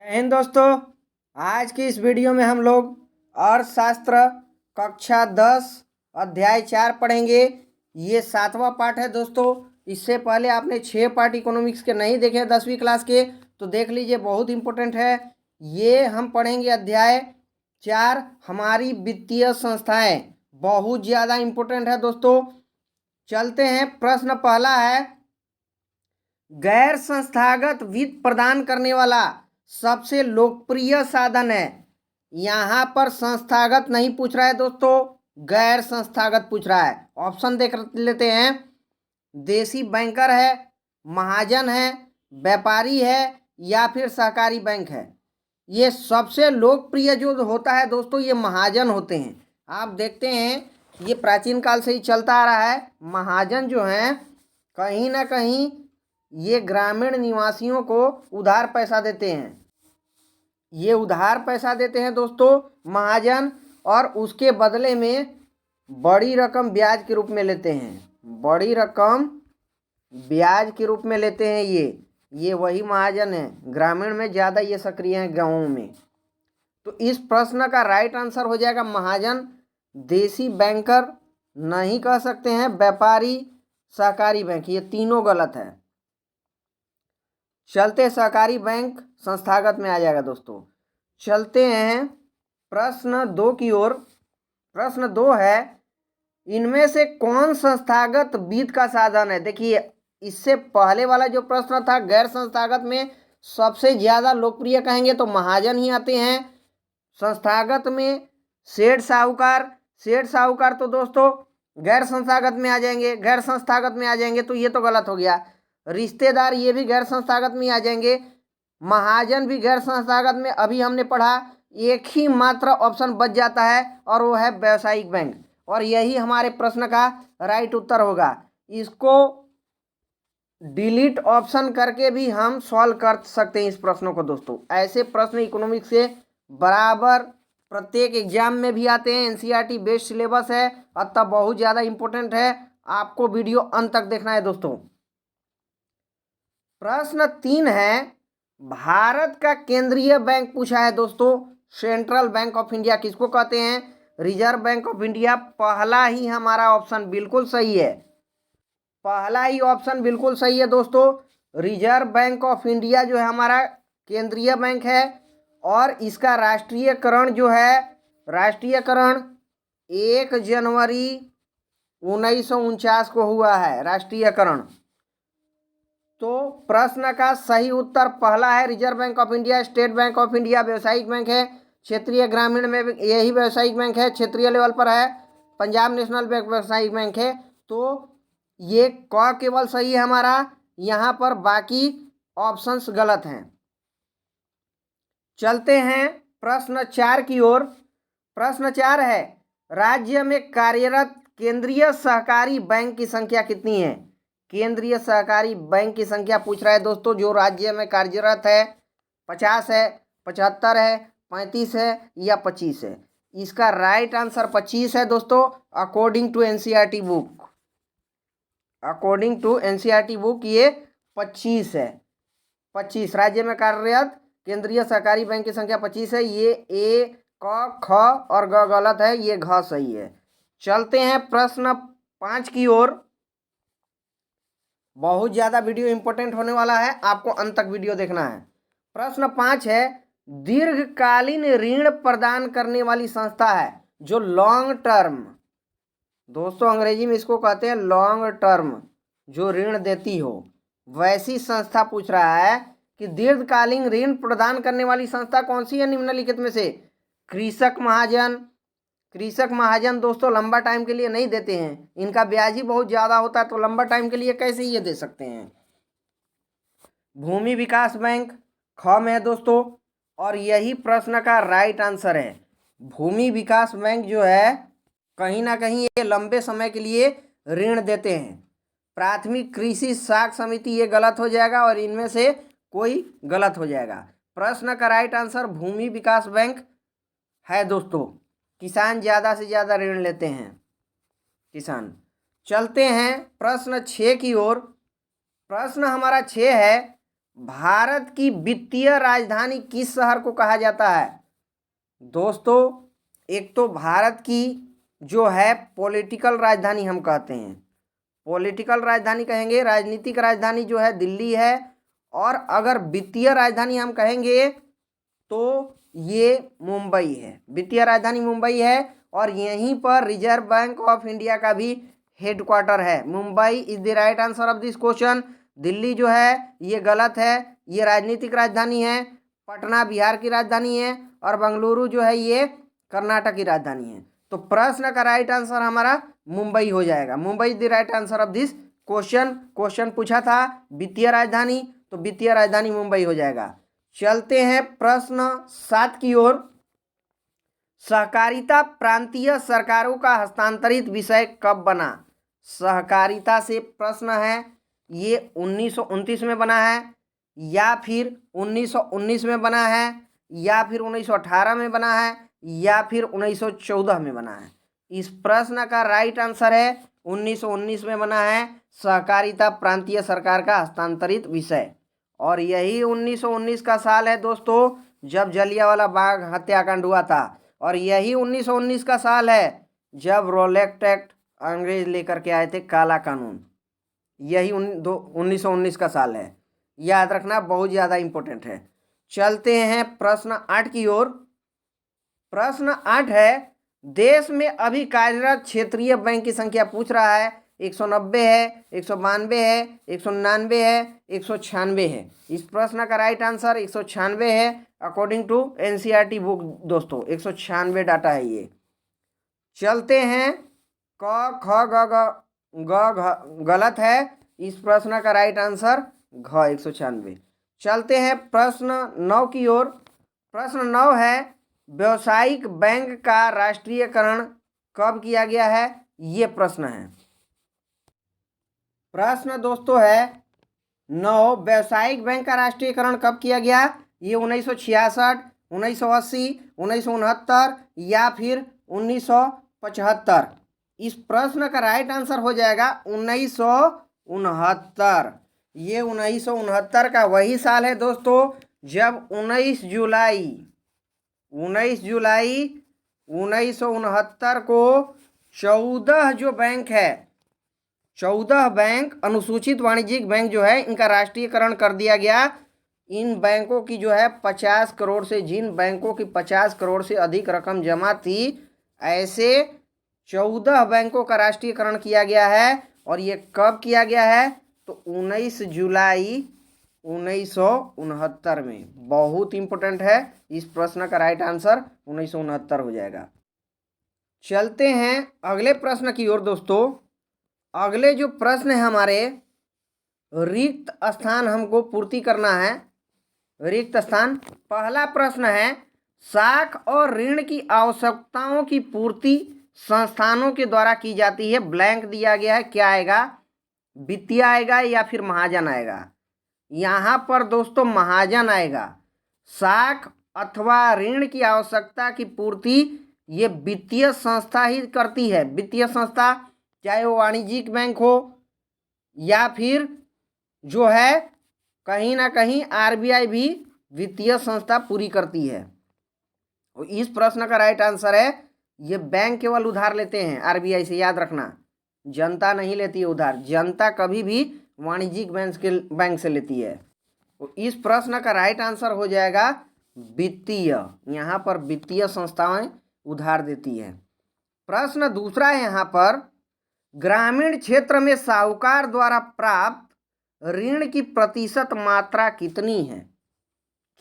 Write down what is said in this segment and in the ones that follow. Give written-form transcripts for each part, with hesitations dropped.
हिंद दोस्तों, आज की इस वीडियो में हम लोग अर्थशास्त्र कक्षा 10 अध्याय 4 पढ़ेंगे। ये 7वां पार्ट है दोस्तों। इससे पहले आपने 6 पार्ट इकोनॉमिक्स के नहीं देखे 10वीं क्लास के, तो देख लीजिए, बहुत इंपॉर्टेंट है। ये हम पढ़ेंगे अध्याय 4, हमारी वित्तीय संस्थाएं। बहुत ज़्यादा इंपॉर्टेंट है दोस्तों। चलते हैं। प्रश्न पहला है, गैर संस्थागत वित्त प्रदान करने वाला सबसे लोकप्रिय साधन है। यहां पर संस्थागत नहीं पूछ रहा है दोस्तों, गैर संस्थागत पूछ रहा है। ऑप्शन देख लेते हैं। देसी बैंकर है, महाजन है, व्यापारी है या फिर सहकारी बैंक है। ये सबसे लोकप्रिय जो होता है दोस्तों, ये महाजन होते हैं। आप देखते हैं, ये प्राचीन काल से ही चलता आ रहा है। महाजन जो हैं, कहीं ना कहीं ये ग्रामीण निवासियों को उधार पैसा देते हैं। ये उधार पैसा देते हैं दोस्तों महाजन, और उसके बदले में बड़ी रकम ब्याज के रूप में लेते हैं। बड़ी रकम ब्याज के रूप में लेते हैं। ये वही महाजन है। ग्रामीण में ज़्यादा ये सक्रिय हैं, गाँवों में। तो इस प्रश्न का राइट आंसर हो जाएगा महाजन। देसी बैंकर नहीं कह सकते हैं, व्यापारी, सहकारी बैंक, ये तीनों गलत है। चलते, सहकारी बैंक संस्थागत में आ जाएगा दोस्तों। चलते हैं प्रश्न 2 की ओर। प्रश्न 2 है, इनमें से कौन संस्थागत वित्त का साधन है। देखिए, इससे पहले वाला जो प्रश्न था, गैर संस्थागत में सबसे ज़्यादा लोकप्रिय कहेंगे तो महाजन ही आते हैं। संस्थागत में सेठ साहूकार। सेठ साहूकार तो दोस्तों गैर संस्थागत में आ जाएंगे, गैर संस्थागत में आ जाएंगे, तो ये तो गलत हो गया। रिश्तेदार, ये भी गैर संस्थागत में आ जाएंगे। महाजन भी गैर संस्थागत में। अभी हमने पढ़ा, एक ही मात्र ऑप्शन बच जाता है और वो है व्यावसायिक बैंक, और यही हमारे प्रश्न का राइट उत्तर होगा। इसको डिलीट ऑप्शन करके भी हम सॉल्व कर सकते हैं इस प्रश्नों को दोस्तों। ऐसे प्रश्न इकोनॉमिक्स से बराबर प्रत्येक एग्जाम में भी आते हैं। एनसीईआरटी बेस्ड सिलेबस है, अतः बहुत ज़्यादा इंपॉर्टेंट है। आपको वीडियो अंत तक देखना है दोस्तों। प्रश्न 3 है, भारत का केंद्रीय बैंक पूछा है दोस्तों। सेंट्रल बैंक ऑफ इंडिया किसको कहते हैं? Reserve bank of India. पहला ही हमारा ऑप्शन बिल्कुल सही है। पहला ही ऑप्शन बिल्कुल सही है दोस्तों। रिजर्व बैंक ऑफ इंडिया जो है हमारा केंद्रीय बैंक है, और इसका राष्ट्रीयकरण जो है, राष्ट्रीयकरण 1 जनवरी 1949 को हुआ है राष्ट्रीयकरण। तो प्रश्न का सही उत्तर पहला है, reserve bank of India. State bank of India व्यावसायिक बैंक है। क्षेत्रीय ग्रामीण में यही व्यावसायिक बैंक है, क्षेत्रीय लेवल पर है। पंजाब नेशनल बैंक व्यावसायिक बैंक है। तो ये क केवल सही है हमारा, यहाँ पर बाकी ऑप्शंस गलत हैं। चलते हैं प्रश्न 4 की ओर। प्रश्न 4 है, राज्य में कार्यरत केंद्रीय सहकारी बैंक की संख्या कितनी है? केंद्रीय सहकारी बैंक की संख्या पूछ रहा है दोस्तों, जो राज्य में कार्यरत है। 50 है, 75 है, 35 है या 25 है? इसका राइट आंसर 25 है दोस्तों, according to NCERT book. According to NCERT book ये 25 है। 25 राज्य में कार्यरत केंद्रीय सहकारी बैंक की संख्या 25 है। ये ए, क, ख और ग गलत है, ये घ सही है। चलते हैं प्रश्न 5 की ओर। बहुत ज़्यादा वीडियो इंपॉर्टेंट होने वाला है, आपको अंत तक वीडियो देखना है। प्रश्न 5 है, दीर्घकालीन ऋण प्रदान करने वाली संस्था है जो लॉन्ग टर्म, दोस्तों अंग्रेजी में इसको कहते हैं लॉन्ग टर्म, जो ऋण देती हो, वैसी संस्था पूछ रहा है कि दीर्घकालीन ऋण प्रदान करने वाली संस्था कौन सी है निम्नलिखित में से? कृषक महाजन। कृषक महाजन दोस्तों लंबा टाइम के लिए नहीं देते हैं, इनका ब्याज ही बहुत ज़्यादा होता है, तो लंबा टाइम के लिए कैसे ये दे सकते हैं? भूमि विकास बैंक ख में है दोस्तों, और यही प्रश्न का राइट आंसर है। भूमि विकास बैंक जो है, कहीं ना कहीं ये लंबे समय के लिए ऋण देते हैं। प्राथमिक कृषि साख समिति ये गलत हो जाएगा, और इनमें से कोई गलत हो जाएगा। प्रश्न का राइट आंसर भूमि विकास बैंक है दोस्तों। किसान ज़्यादा से ज़्यादा ऋण लेते हैं, किसान। चलते हैं प्रश्न 6 की ओर। प्रश्न हमारा 6 है, भारत की वित्तीय राजधानी किस शहर को कहा जाता है? दोस्तों, एक तो भारत की जो है पॉलिटिकल राजधानी हम कहते हैं, पॉलिटिकल राजधानी कहेंगे, राजनीतिक राजधानी जो है दिल्ली है। और अगर वित्तीय राजधानी हम कहेंगे तो ये मुंबई है, वित्तीय राजधानी मुंबई है। और यहीं पर रिजर्व बैंक ऑफ इंडिया का भी हेडक्वार्टर है। Mumbai is the right answer of this question. Delhi जो है ये गलत है, ये राजनीतिक राजधानी है। पटना बिहार की राजधानी है और बेंगलुरु जो है ये कर्नाटक की राजधानी है। तो प्रश्न का राइट आंसर हमारा मुंबई हो जाएगा। Mumbai is the right answer of this question पूछा था वित्तीय राजधानी, तो वित्तीय राजधानी मुंबई हो जाएगा। चलते हैं प्रश्न 7 की ओर। सहकारिता प्रांतीय सरकारों का हस्तांतरित विषय कब बना? सहकारिता से प्रश्न है, ये 1929 में बना है या फिर 1919 में बना है या फिर 1918 में बना है या फिर 1914 में बना है? इस प्रश्न का राइट आंसर है 1919 में बना है सहकारिता प्रांतीय सरकार का हस्तांतरित विषय। और यही 1919 का साल है दोस्तों जब जलियांवाला बाग हत्याकांड हुआ था। और यही 1919 का साल है जब रोलेक्ट एक्ट अंग्रेज लेकर के आए थे, काला कानून। यही 1919 का साल है, याद रखना, बहुत ज़्यादा इम्पोर्टेंट है। चलते हैं प्रश्न 8 की ओर। प्रश्न 8 है, देश में अभी कार्यरत क्षेत्रीय बैंक की संख्या पूछ रहा है। 190 है, 192 है, 199 है, 196 है। इस प्रश्न का राइट आंसर 196 है अकॉर्डिंग टू एनसीईआरटी बुक दोस्तों। 196 डाटा है ये। चलते हैं क ख ग घ गलत है, इस प्रश्न का राइट आंसर घ 196। चलते हैं प्रश्न 9 की ओर। प्रश्न 9 है, व्यावसायिक बैंक का राष्ट्रीयकरण कब किया गया है? ये प्रश्न है। प्रश्न दोस्तों है 9, व्यावसायिक बैंक का राष्ट्रीयकरण कब किया गया? ये 1966, 1980, 1969 या फिर 1975? इस प्रश्न का राइट आंसर हो जाएगा 1969। ये 1969 का वही साल है दोस्तों जब 19 जुलाई 1969 को 14 जो बैंक है, 14 बैंक अनुसूचित वाणिज्यिक बैंक जो है इनका राष्ट्रीयकरण कर दिया गया। इन बैंकों की जो है 50 करोड़ से, जिन बैंकों की 50 करोड़ से अधिक रकम जमा थी, ऐसे 14 बैंकों का राष्ट्रीयकरण किया गया है। और ये कब किया गया है? तो 19 जुलाई 1969 में। बहुत इंपॉर्टेंट है, इस प्रश्न का राइट आंसर 1969 हो जाएगा। चलते हैं अगले प्रश्न की ओर दोस्तों। अगले जो प्रश्न है हमारे, रिक्त स्थान हमको पूर्ति करना है। रिक्त स्थान, पहला प्रश्न है, साख और ऋण की आवश्यकताओं की पूर्ति संस्थानों के द्वारा की जाती है। ब्लैंक दिया गया है, क्या आएगा? वित्तीय आएगा या फिर महाजन आएगा? यहाँ पर दोस्तों महाजन आएगा। साख अथवा ऋण की आवश्यकता की पूर्ति ये वित्तीय संस्था ही करती है। वित्तीय संस्था चाहे वो वाणिज्यिक बैंक हो या फिर जो है कहीं ना कहीं आरबीआई भी वित्तीय संस्था पूरी करती है। और इस प्रश्न का राइट आंसर है, ये बैंक केवल उधार लेते हैं आरबीआई से, याद रखना, जनता नहीं लेती है उधार। जनता कभी भी वाणिज्यिक बैंक से लेती है। तो इस प्रश्न का राइट आंसर हो जाएगा वित्तीय। यहाँ पर वित्तीय संस्थाएं उधार देती है। प्रश्न दूसरा है यहाँ पर, ग्रामीण क्षेत्र में साहूकार द्वारा प्राप्त ऋण की प्रतिशत मात्रा कितनी है?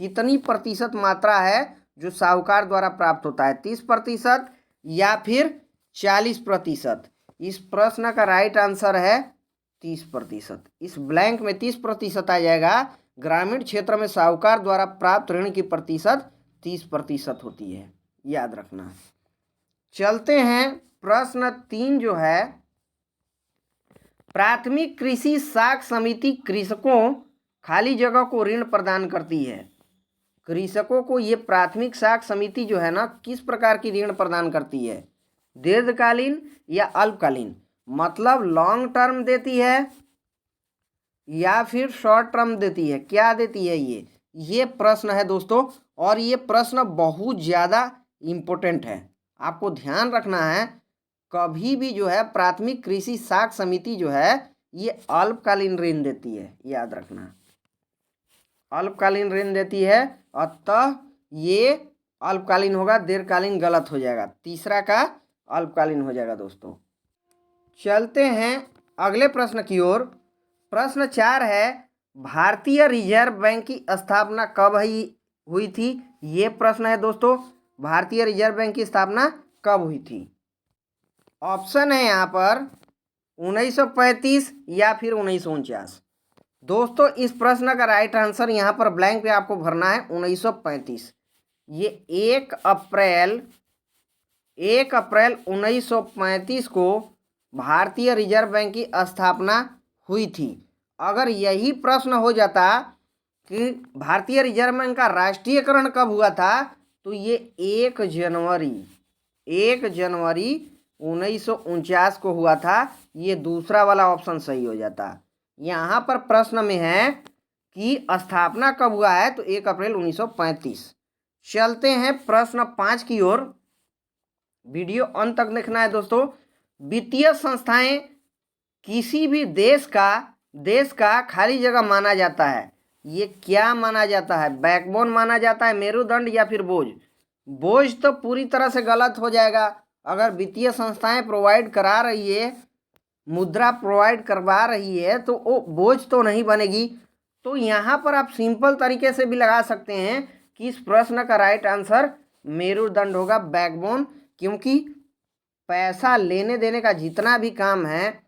कितनी प्रतिशत मात्रा है जो साहूकार द्वारा प्राप्त होता है? 30% या फिर 40%? इस प्रश्न का राइट आंसर है 30%। इस ब्लैंक में 30% आ जाएगा। ग्रामीण क्षेत्र में साहूकार द्वारा प्राप्त ऋण की प्रतिशत 30% होती है, याद रखना। चलते हैं प्रश्न 3 जो है, प्राथमिक कृषि साख समिति कृषकों खाली जगह को ऋण प्रदान करती है। कृषकों को ये प्राथमिक साख समिति जो है ना, किस प्रकार की ऋण प्रदान करती है? दीर्घकालीन या अल्पकालीन? मतलब लॉन्ग टर्म देती है या फिर शॉर्ट टर्म देती है? क्या देती है ये प्रश्न है दोस्तों, और ये प्रश्न बहुत ज़्यादा इम्पोर्टेंट है। आपको ध्यान रखना है, कभी भी जो है प्राथमिक कृषि साख समिति जो है ये अल्पकालीन ऋण देती है, याद रखना, अल्पकालीन ऋण देती है। अतः ये अल्पकालीन होगा, दीर्घकालीन गलत हो जाएगा, तीसरा का अल्पकालीन हो जाएगा दोस्तों। चलते हैं अगले प्रश्न की ओर। प्रश्न 4 है, भारतीय रिजर्व बैंक की स्थापना कब हुई थी? ये प्रश्न है दोस्तों, भारतीय रिजर्व बैंक की स्थापना कब हुई थी? ऑप्शन है यहाँ पर 1935 या फिर 1949। दोस्तों इस प्रश्न का राइट आंसर यहाँ पर ब्लैंक पे आपको भरना है 1935। ये 1 अप्रैल 1935 को भारतीय रिजर्व बैंक की स्थापना हुई थी। अगर यही प्रश्न हो जाता कि भारतीय रिजर्व बैंक का राष्ट्रीयकरण कब हुआ था, तो ये 1 जनवरी 1949 को हुआ था। ये दूसरा वाला ऑप्शन सही हो जाता। यहाँ पर प्रश्न में है कि स्थापना कब हुआ है, तो 1 अप्रैल 1935। चलते हैं प्रश्न 5 की ओर। वीडियो अंत तक देखना है दोस्तों। वित्तीय संस्थाएं किसी भी देश का खाली जगह माना जाता है। ये क्या माना जाता है? बैकबोन माना जाता है, मेरुदंड, या फिर बोझ? बोझ तो पूरी तरह से गलत हो जाएगा। अगर वित्तीय संस्थाएं प्रोवाइड करा रही है, मुद्रा प्रोवाइड करवा रही है, तो वो बोझ तो नहीं बनेगी। तो यहाँ पर आप सिंपल तरीके से भी लगा सकते हैं कि इस प्रश्न का राइट आंसर मेरुदंड होगा, बैकबोन। क्योंकि पैसा लेने देने का जितना भी काम है,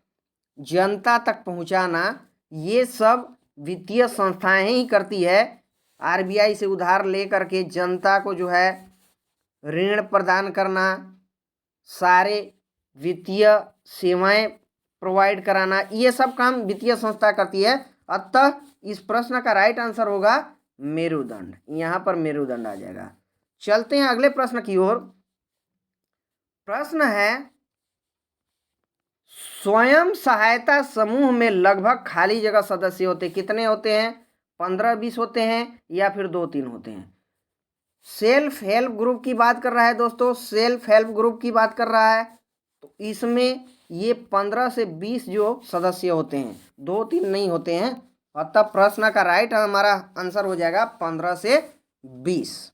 जनता तक पहुँचाना, ये सब वित्तीय संस्थाएं ही करती है। आरबीआई से उधार ले करके जनता को जो है ऋण प्रदान करना, सारे वित्तीय सेवाएं प्रोवाइड कराना, ये सब काम वित्तीय संस्था करती है। अतः इस प्रश्न का राइट आंसर होगा मेरुदंड। यहाँ पर मेरुदंड आ जाएगा। चलते हैं अगले प्रश्न की ओर। प्रश्न है, स्वयं सहायता समूह में लगभग खाली जगह सदस्य होते कितने होते हैं? 15-20 होते हैं या फिर 2-3 होते हैं? सेल्फ हेल्प ग्रुप की बात कर रहा है दोस्तों, सेल्फ हेल्प ग्रुप की बात कर रहा है। तो इसमें ये 15 से 20 जो सदस्य होते हैं, 2-3 नहीं होते हैं। अतः प्रश्न का राइट हमारा आंसर हो जाएगा 15 से 20।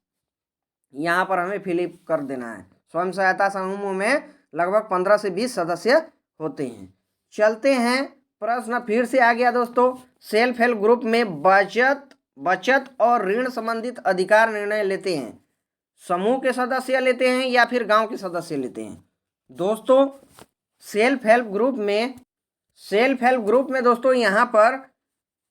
यहाँ पर हमें फिलिप कर देना है। स्वयं सहायता समूह में लगभग 15 से 20 सदस्य होते हैं। चलते हैं, प्रश्न फिर से आ गया दोस्तों। सेल्फ हेल्प ग्रुप में बचत और ऋण संबंधित अधिकार निर्णय लेते हैं समूह के सदस्य लेते हैं या फिर गांव के सदस्य लेते हैं? दोस्तों सेल्फ हेल्प ग्रुप में दोस्तों यहाँ पर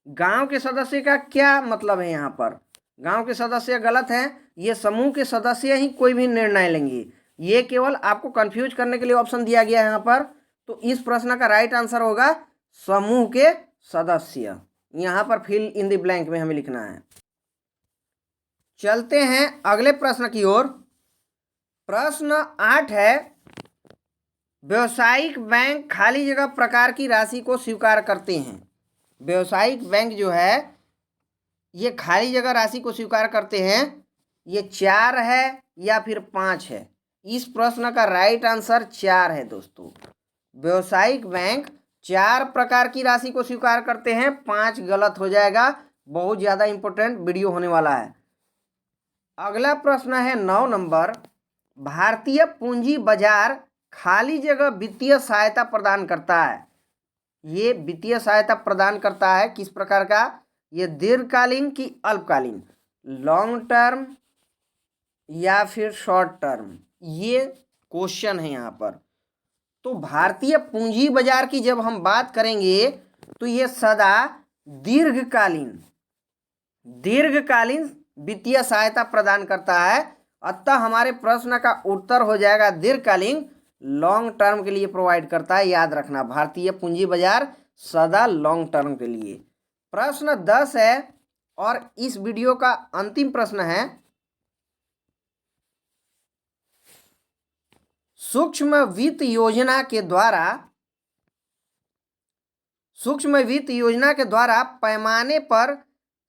गांव के सदस्य का क्या मतलब है? यहाँ पर गांव के सदस्य गलत है, ये समूह के सदस्य ही कोई भी निर्णय लेंगे। ये केवल आपको कंफ्यूज करने के लिए ऑप्शन दिया गया है यहाँ पर। तो इस प्रश्न का राइट आंसर होगा समूह के सदस्य। यहाँ पर फिल इन द ब्लैंक में हमें लिखना है। चलते हैं अगले प्रश्न की ओर। प्रश्न 8 है, व्यावसायिक बैंक खाली जगह प्रकार की राशि को स्वीकार करते हैं। व्यावसायिक बैंक जो है ये खाली जगह राशि को स्वीकार करते हैं। ये 4 है या फिर 5 है? इस प्रश्न का राइट आंसर 4 है दोस्तों। व्यावसायिक बैंक 4 प्रकार की राशि को स्वीकार करते हैं, 5 गलत हो जाएगा। बहुत ज़्यादा इंपॉर्टेंट वीडियो होने वाला है। अगला प्रश्न है 9 नंबर। भारतीय पूंजी बाजार खाली जगह वित्तीय सहायता प्रदान करता है। ये वित्तीय सहायता प्रदान करता है किस प्रकार का? ये दीर्घकालीन की अल्पकालीन, लॉन्ग टर्म या फिर शॉर्ट टर्म, ये क्वेश्चन है यहाँ पर। तो भारतीय पूंजी बाजार की जब हम बात करेंगे तो ये सदा दीर्घकालीन वित्तीय सहायता प्रदान करता है। अतः हमारे प्रश्न का उत्तर हो जाएगा दीर्घकालीन, लॉन्ग टर्म के लिए प्रोवाइड करता है। याद रखना, भारतीय पूंजी बाजार सदा लॉन्ग टर्म के लिए। प्रश्न 10 है और इस वीडियो का अंतिम प्रश्न है। सूक्ष्म वित्त योजना के द्वारा सूक्ष्म वित्त योजना सूक्ष्म वित्त योजना के द्वारा पैमाने पर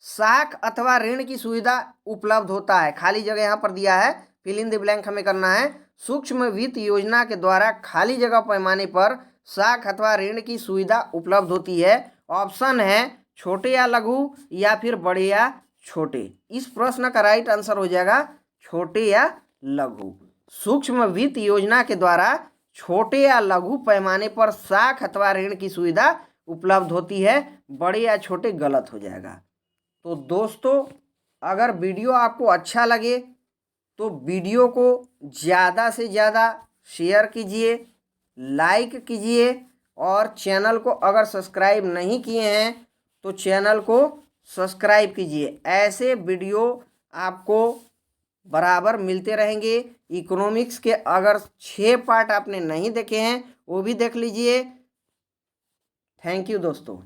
साख अथवा ऋण की सुविधा उपलब्ध होता है। खाली जगह यहाँ पर दिया है, फिल इन द ब्लैंक हमें करना है। सूक्ष्म वित्त योजना के द्वारा खाली जगह पैमाने पर साख अथवा ऋण की सुविधा उपलब्ध होती है। ऑप्शन है छोटे या लघु या फिर बड़े या छोटे। इस प्रश्न का राइट आंसर हो जाएगा छोटे या लघु। सूक्ष्म वित्त योजना के द्वारा छोटे या लघु पैमाने पर साख अथवा ऋण की सुविधा उपलब्ध होती है। बड़े या छोटे गलत हो जाएगा। तो दोस्तों, अगर वीडियो आपको अच्छा लगे तो वीडियो को ज़्यादा से ज़्यादा शेयर कीजिए, लाइक कीजिए और चैनल को अगर सब्सक्राइब नहीं किए हैं तो चैनल को सब्सक्राइब कीजिए। ऐसे वीडियो आपको बराबर मिलते रहेंगे। इकोनॉमिक्स के अगर 6 पार्ट आपने नहीं देखे हैं वो भी देख लीजिए। थैंक यू दोस्तों।